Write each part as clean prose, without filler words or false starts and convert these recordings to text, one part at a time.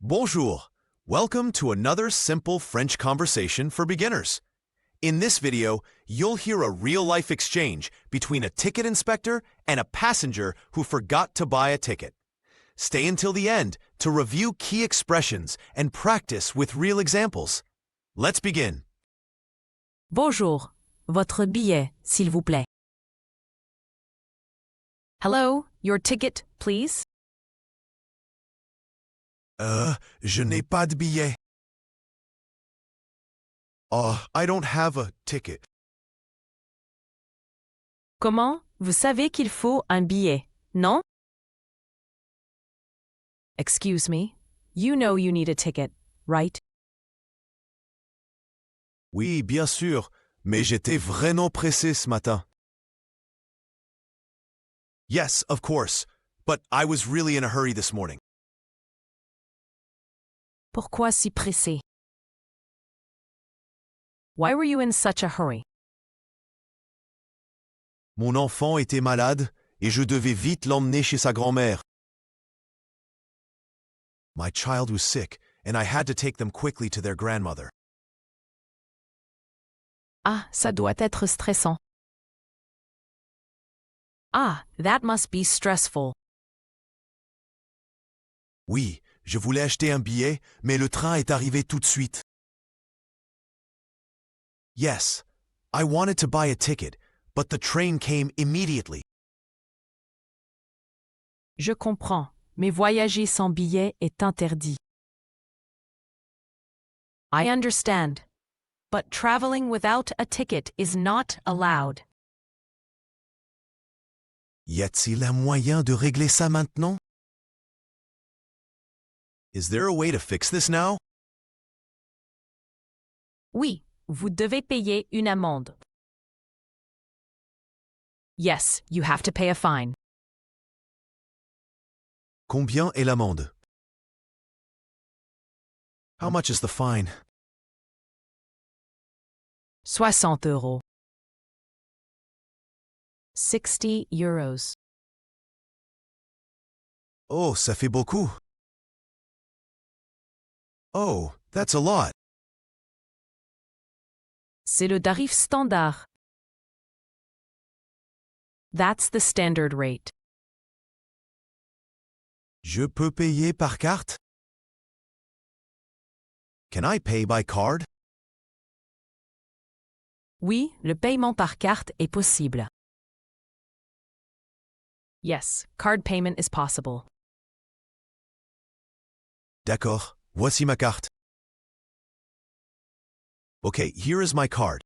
Bonjour. Welcome to another simple French conversation for beginners. In this video, you'll hear a real-life exchange between a ticket inspector and a passenger who forgot to buy a ticket. Stay until the end to review key expressions and practice with real examples. Let's begin. Bonjour, votre billet, s'il vous plaît. Hello, your ticket, please. Je n'ai pas de billet. I don't have a ticket. Comment? Vous savez qu'il faut un billet, non? Excuse me, you know you need a ticket, right? Oui, bien sûr, mais j'étais vraiment pressé ce matin. Yes, of course, but I was really in a hurry this morning. Pourquoi si pressé? Why were you in such a hurry? Mon enfant était malade et je devais vite l'emmener chez sa grand-mère. My child was sick and I had to take them quickly to their grandmother. Ah, ça doit être stressant. Ah, that must be stressful. Oui, je voulais acheter un billet, mais le train est arrivé tout de suite. Yes, I wanted to buy a ticket, but the train came immediately. Je comprends, mais voyager sans billet est interdit. I understand, but traveling without a ticket is not allowed. Y a-t-il un moyen de régler ça maintenant? Is there a way to fix this now? Oui, vous devez payer une amende. Yes, you have to pay a fine. Combien est l'amende? How much is the fine? 60 euros. 60 euros. Oh, ça fait beaucoup. Oh, that's a lot. C'est le tarif standard. That's the standard rate. Je peux payer par carte? Can I pay by card? Oui, le paiement par carte est possible. Yes, card payment is possible. D'accord, voici ma carte. Okay, here is my card.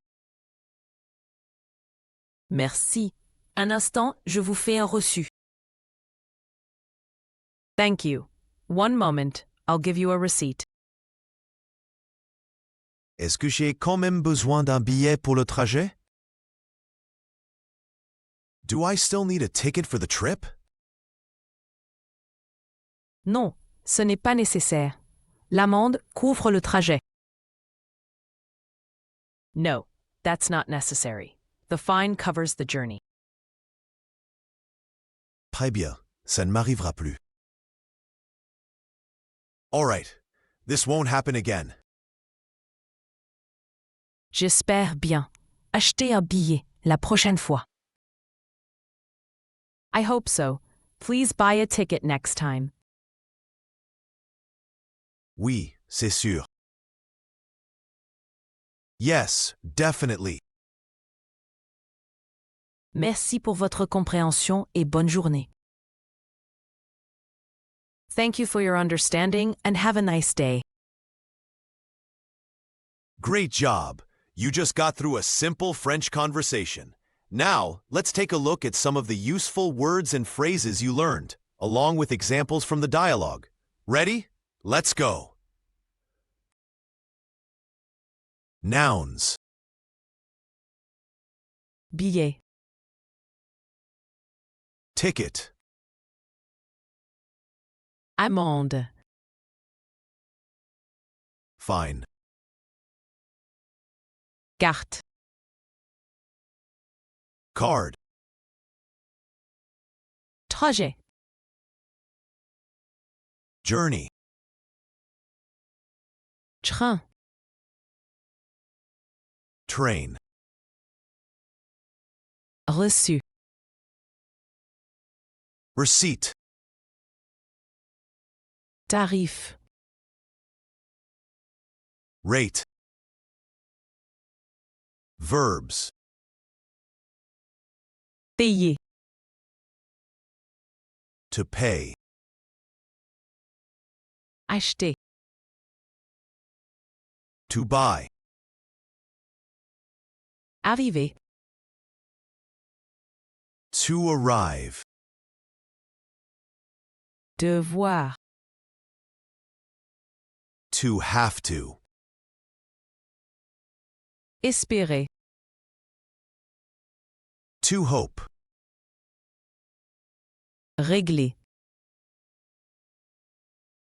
Merci. Un instant, je vous fais un reçu. Thank you. One moment, I'll give you a receipt. Est-ce que j'ai quand même besoin d'un billet pour le trajet? Do I still need a ticket for the trip? Non, ce n'est pas nécessaire. L'amende couvre le trajet. No, that's not necessary. The fine covers the journey. Très bien, ça ne m'arrivera plus. All right, this won't happen again. J'espère bien. Achetez un billet la prochaine fois. I hope so. Please buy a ticket next time. Oui, c'est sûr. Yes, definitely. Merci pour votre compréhension et bonne journée. Thank you for your understanding and have a nice day. Great job. You just got through a simple French conversation. Now, let's take a look at some of the useful words and phrases you learned, along with examples from the dialogue. Ready? Let's go. Nouns. Billet, Ticket. amende, Fine. carte, Card. trajet, Journey. Train. Train. Reçu. Receipt. Tarif. Rate. Verbs. Payer. To pay. Acheter. To buy. Arriver. To arrive. Devoir. To have to. Espérer. To hope. Régler.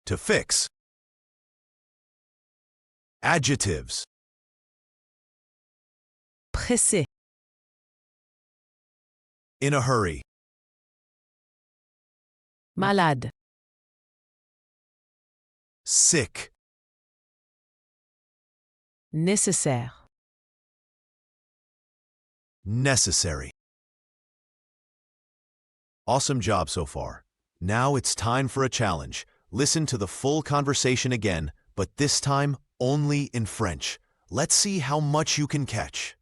To fix. Adjectives. Pressé. In a hurry. Malade. Sick. Nécessaire. Necessary. Awesome job so far. Now it's time for a challenge. Listen to the full conversation again, but this time only in French. Let's see how much you can catch.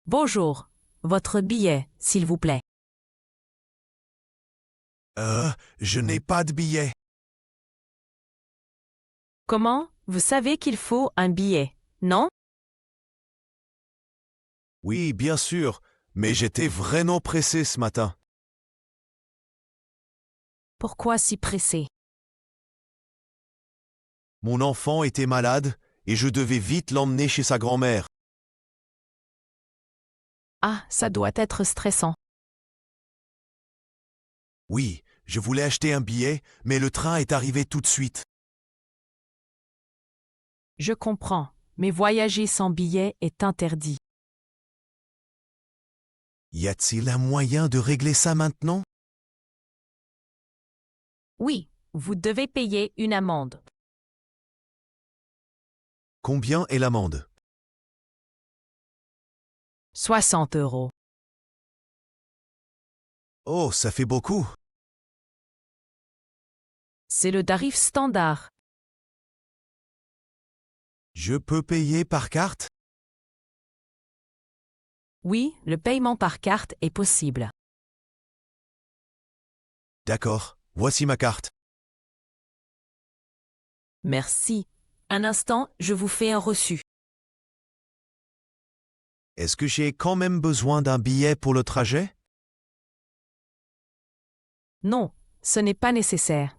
Bonjour. Votre billet, s'il vous plaît. Je n'ai pas de billet. Comment? Vous savez qu'il faut un billet, non? Oui, bien sûr, mais j'étais vraiment pressé ce matin. Pourquoi si pressé? Mon enfant était malade et je devais vite l'emmener chez sa grand-mère. Ah, ça doit être stressant. Oui, je voulais acheter un billet, mais le train est arrivé tout de suite. Je comprends, mais voyager sans billet est interdit. Y a-t-il un moyen de régler ça maintenant? Oui, vous devez payer une amende. Combien est l'amende? 60 €. Oh, ça fait beaucoup. C'est le tarif standard. Je peux payer par carte? Oui, le paiement par carte est possible. D'accord, voici ma carte. Merci. Un instant, je vous fais un reçu. Est-ce que j'ai quand même besoin d'un billet pour le trajet? Non, ce n'est pas nécessaire.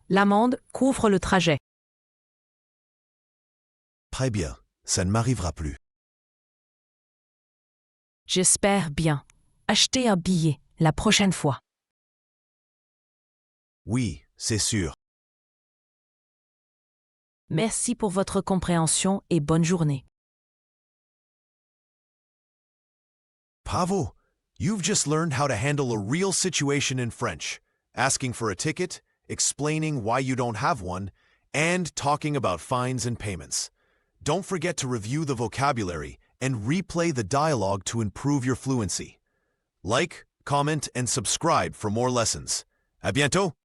L'amende couvre le trajet. Très bien, ça ne m'arrivera plus. J'espère bien. Achetez un billet la prochaine fois. Oui, c'est sûr. Merci pour votre compréhension et bonne journée. Bravo! You've just learned how to handle a real situation in French, asking for a ticket, explaining why you don't have one, and talking about fines and payments. Don't forget to review the vocabulary and replay the dialogue to improve your fluency. Like, comment, and subscribe for more lessons. À bientôt!